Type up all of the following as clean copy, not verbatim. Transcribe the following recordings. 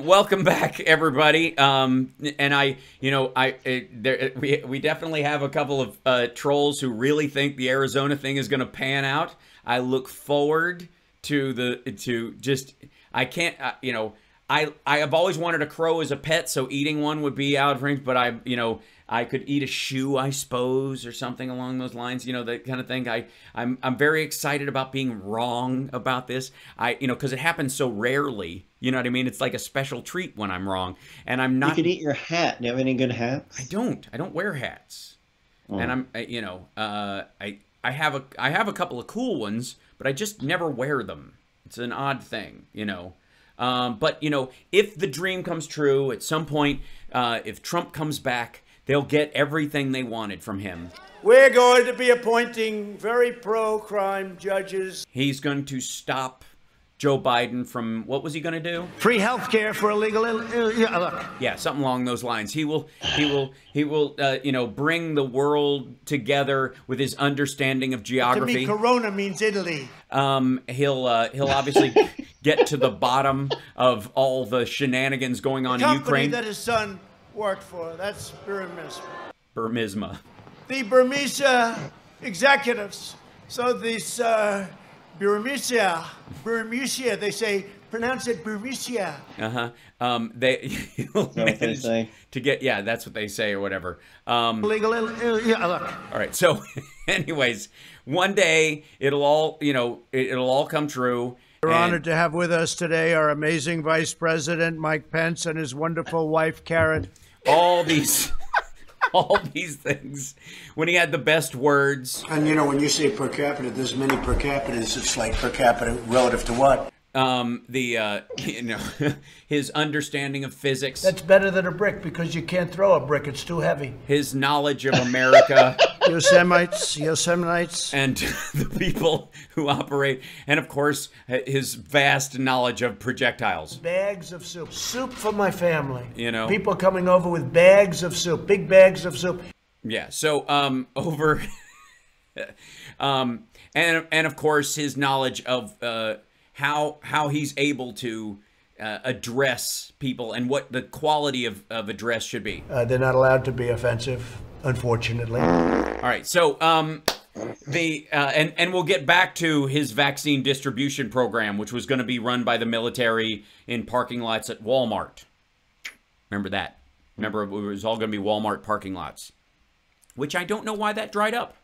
Welcome back, everybody. And we definitely have a couple of trolls who really think the Arizona thing is going to pan out. I look forward to I have always wanted a crow as a pet, so eating one would be out of range. But I could eat a shoe, I suppose, or something along those lines. That kind of thing. I'm very excited about being wrong about this. Because it happens so rarely. You know what I mean? It's like a special treat when I'm wrong, and I'm not. You could eat your hat. Do you have any good hats? I don't wear hats, and I have a couple of cool ones, but I just never wear them. It's an odd thing, But if the dream comes true at some point, if Trump comes back, they'll get everything they wanted from him. We're going to be appointing very pro-crime judges. He's going to stop Joe Biden from, what was he going to do? Free health care for illegal, look. Yeah, something along those lines. He will bring the world together with his understanding of geography. To me, Corona means Italy. He'll obviously get to the bottom of all the shenanigans going on in Ukraine. The company that his son worked for, that's Burmisma. The Burmese executives. So this Burmesia, they say, pronounce it Burmesia. They say to get, yeah, that's what they say or whatever. Legal, look. All right. So anyways, one day it'll all come true. We're honored to have with us today our amazing Vice President, Mike Pence, and his wonderful wife, Karen. All these things when he had the best words. And when you say per capita, there's many per capitas. It's like per capita relative to what? His understanding of physics. That's better than a brick because you can't throw a brick. It's too heavy. His knowledge of America. Yosemites. And the people who operate. And, of course, his vast knowledge of projectiles. Bags of soup. Soup for my family. People coming over with bags of soup. Big bags of soup. Yeah. So, and of course, his knowledge of how he's able to address people and what the quality of address should be. They're not allowed to be offensive, unfortunately. All right, so and we'll get back to his vaccine distribution program, which was going to be run by the military in parking lots at Walmart. Remember that? Remember, it was all going to be Walmart parking lots, which I don't know why that dried up.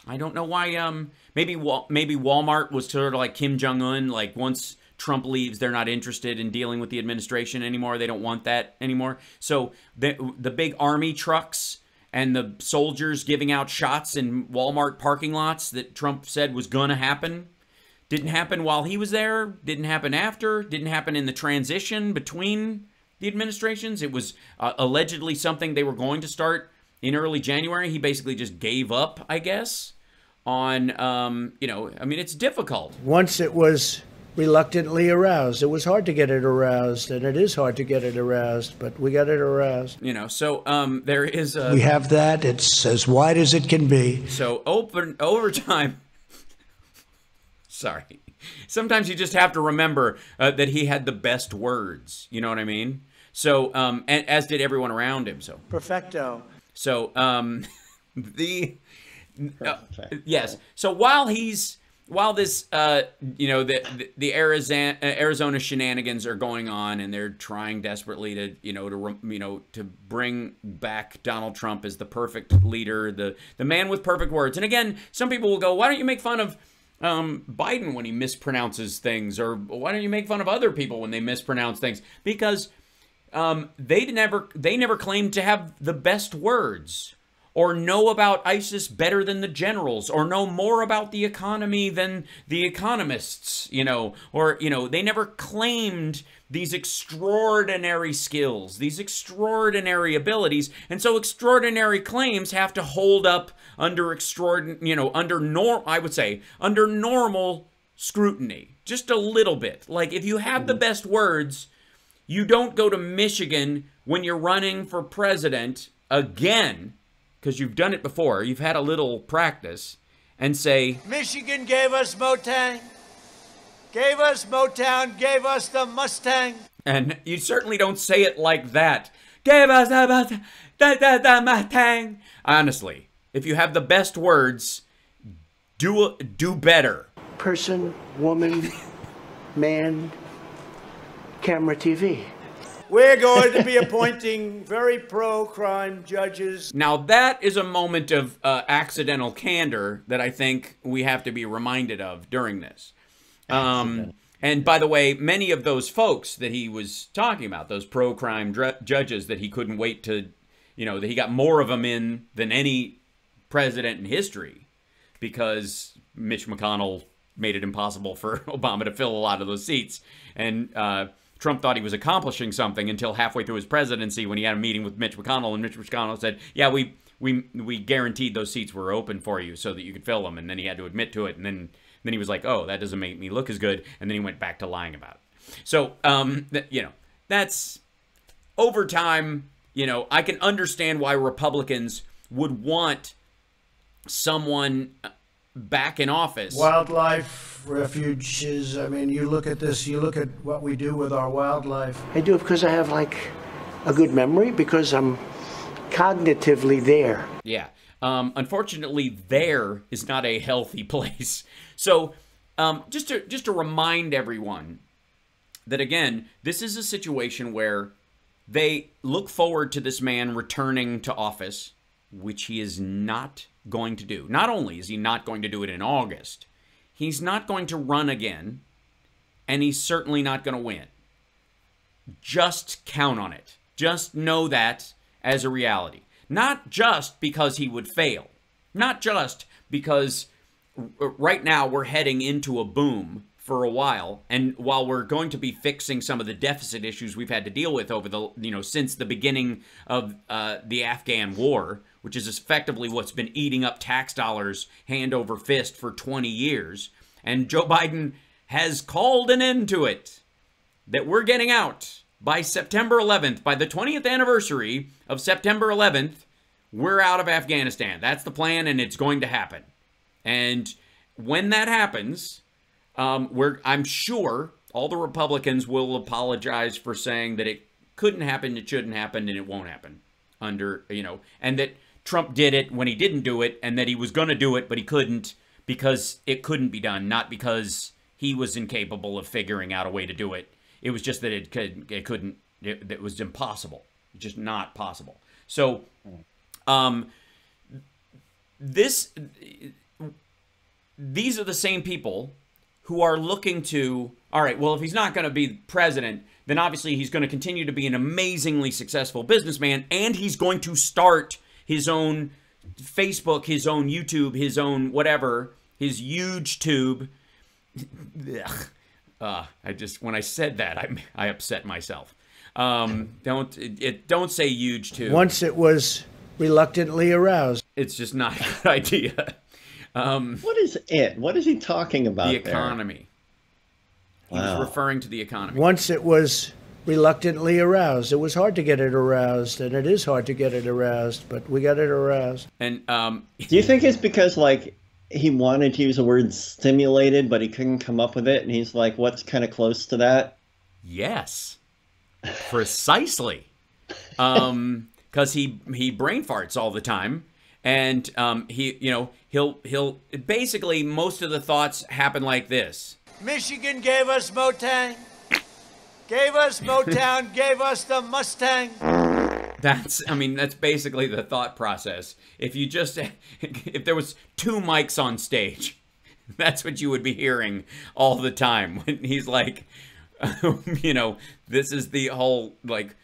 I don't know why. Maybe Walmart was sort of like Kim Jong-un. Like once Trump leaves, they're not interested in dealing with the administration anymore. They don't want that anymore. So the big army trucks and the soldiers giving out shots in Walmart parking lots that Trump said was going to happen didn't happen while he was there. Didn't happen after. Didn't happen in the transition between the administrations. It was allegedly something they were going to start in early January. He basically just gave up, I guess, on, it's difficult. Once it was reluctantly aroused. It was hard to get it aroused, and it is hard to get it aroused, but we got it aroused. There is a... We have that. It's as wide as it can be. So overtime... Sorry. Sometimes you just have to remember that he had the best words. You know what I mean? So, and as did everyone around him. So Perfecto. So, yes. So while this, the Arizona shenanigans are going on, and they're trying desperately to bring back Donald Trump as the perfect leader, the man with perfect words. And again, some people will go, why don't you make fun of Biden when he mispronounces things, or why don't you make fun of other people when they mispronounce things? Because they never claimed to have the best words, or know about ISIS better than the generals, or know more about the economy than the economists, or they never claimed these extraordinary skills, these extraordinary abilities, and so extraordinary claims have to hold up under under normal scrutiny, just a little bit. Like if you have the best words, you don't go to Michigan when you're running for president again, because you've done it before, you've had a little practice, and say, Michigan gave us MOTANG, gave us Motown, gave us the Mustang. And you certainly don't say it like that. Give us the MOTANG. Honestly, if you have the best words, do better. Person, woman, man, camera, TV. We're going to be appointing very pro-crime judges. Now that is a moment of accidental candor that I think we have to be reminded of during this. And by the way, many of those folks that he was talking about, those pro-crime judges that he couldn't wait to, that he got more of them in than any president in history because Mitch McConnell made it impossible for Obama to fill a lot of those seats. And Trump thought he was accomplishing something until halfway through his presidency when he had a meeting with Mitch McConnell, and Mitch McConnell said, yeah, we guaranteed those seats were open for you so that you could fill them. And then he had to admit to it, and then he was like, oh, that doesn't make me look as good. And then he went back to lying about it. So, that's over time. I can understand why Republicans would want someone back in office. Wildlife refuges. I mean, you look at this, you look at what we do with our wildlife. I do it because I have like a good memory, because I'm cognitively there. Yeah. Unfortunately, there is not a healthy place. So just to remind everyone that, again, this is a situation where they look forward to this man returning to office, which he is not going to do. Not only is he not going to do it in August, he's not going to run again, and he's certainly not going to win. Just count on it. Just know that as a reality. Not just because he would fail. Not just because right now we're heading into a boom for a while, and while we're going to be fixing some of the deficit issues we've had to deal with over the, since the beginning of the Afghan war, which is effectively what's been eating up tax dollars hand over fist for 20 years, and Joe Biden has called an end to it, that we're getting out by September 11th, by the 20th anniversary of September 11th, we're out of Afghanistan. That's the plan, and it's going to happen. And when that happens, I'm sure all the Republicans will apologize for saying that it couldn't happen, it shouldn't happen, and it won't happen. And that Trump did it when he didn't do it, and that he was going to do it, but he couldn't because it couldn't be done, not because he was incapable of figuring out a way to do it. It was just that it was impossible. Just not possible. So, these are the same people who are looking to, all right, well, if he's not going to be president, then obviously he's going to continue to be an amazingly successful businessman, and he's going to start his own Facebook, his own YouTube, his own whatever, his huge tube. When I said that, I upset myself. Don't say huge tube. Once it was reluctantly aroused. It's just not a good idea. What is it? What is he talking about? The economy. Wow. He was referring to the economy. Once it was reluctantly aroused. It was hard to get it aroused, and it is hard to get it aroused, but we got it aroused. And do you think it's because, like, he wanted to use the word stimulated, but he couldn't come up with it, and he's like, what's kind of close to that? Yes. Precisely. Because he brain farts all the time. And he'll basically, most of the thoughts happen like this. Michigan gave us Motang, gave us Motown, gave us the Mustang. That's basically the thought process. If there was two mics on stage, that's what you would be hearing all the time. When he's like, this is the whole, like,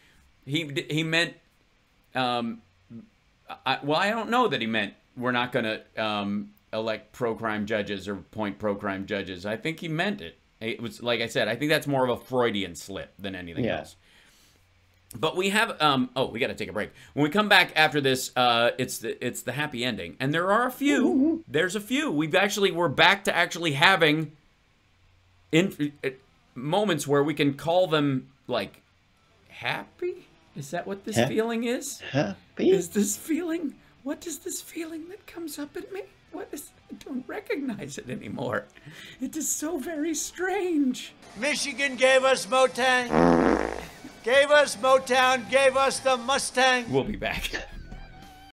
he meant, I don't know that he meant we're not going to elect pro-crime judges or appoint pro-crime judges. I think he meant it. It was, like I said, I think that's more of a Freudian slip than anything else. But we have, we got to take a break. When we come back after this, it's the happy ending. And there are a few. There's a few. We're back to actually having moments where we can call them, like, happy? Is that what this feeling is? Happy? Is this feeling? What is this feeling that comes up at me? What is? I don't recognize it anymore. It is so very strange. Michigan gave us Motang. Gave us Motown, gave us the Mustang. We'll be back.